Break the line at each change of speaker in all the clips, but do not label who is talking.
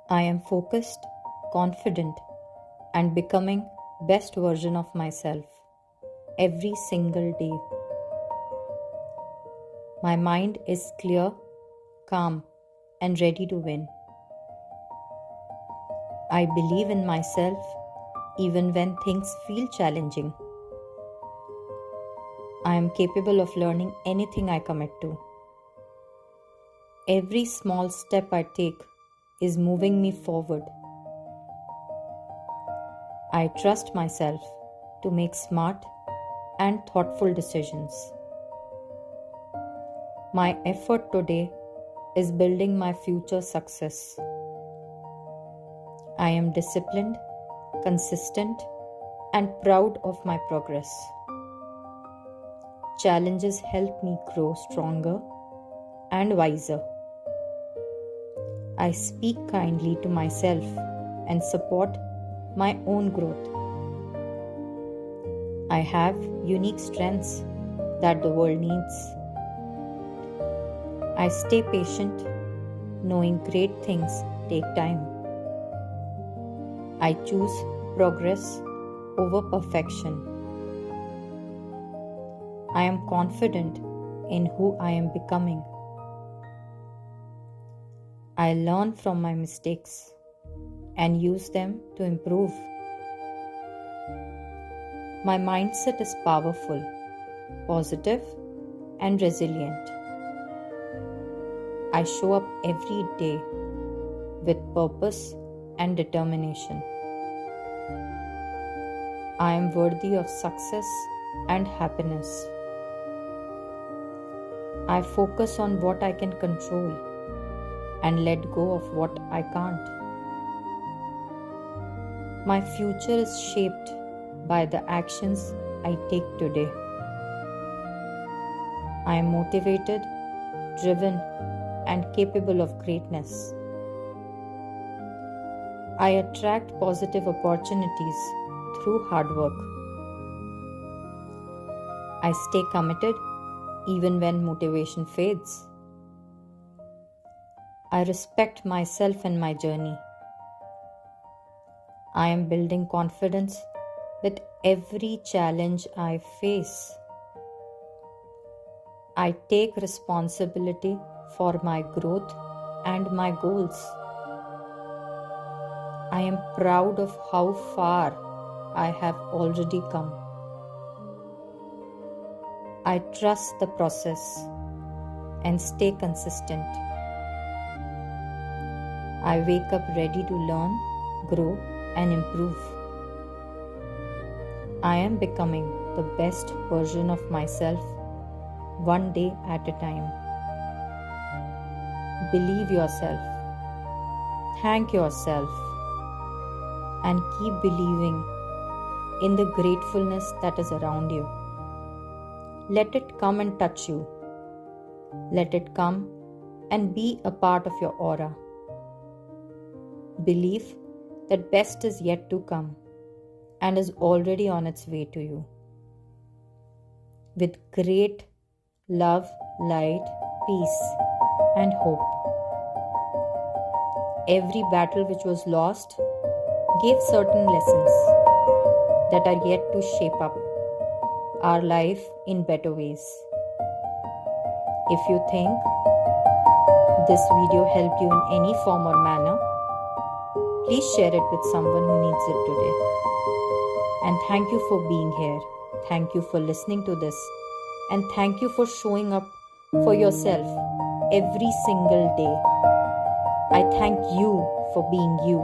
I am focused, confident, and becoming best version of myself every single day. My mind is clear, calm, and ready to win. I believe in myself even when things feel challenging. I am capable of learning anything I commit to. Every small step I take is moving me forward. I trust myself to make smart and thoughtful decisions. My effort today is building my future success. I am disciplined, consistent, and proud of my progress. Challenges help me grow stronger and wiser. I speak kindly to myself and support my own growth. I have unique strengths that the world needs. I stay patient, knowing great things take time. I choose progress over perfection. I am confident in who I am becoming. I learn from my mistakes and use them to improve. My mindset is powerful, positive, and resilient. I show up every day with purpose and determination. I am worthy of success and happiness. I focus on what I can control and let go of what I can't. My future is shaped by the actions I take today. I am motivated, driven, and capable of greatness. I attract positive opportunities through hard work. I stay committed even when motivation fades. I respect myself and my journey. I am building confidence with every challenge I face. I take responsibility for my growth and my goals. I am proud of how far I have already come. I trust the process and stay consistent. I wake up ready to learn, grow, and improve. I am becoming the best version of myself one day at a time. Believe yourself, thank yourself, and keep believing in the gratefulness that is around you. Let it come and touch you. Let it come and be a part of your aura. Believe that best is yet to come and is already on its way to you. With great love, light, peace, and hope. Every battle which was lost gave certain lessons that are yet to shape up our life in better ways. If you think this video helped you in any form or manner, please share it with someone who needs it today. And thank you for being here. Thank you for listening to this. And thank you for showing up for yourself every single day. I thank you for being you.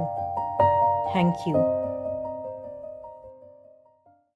Thank you.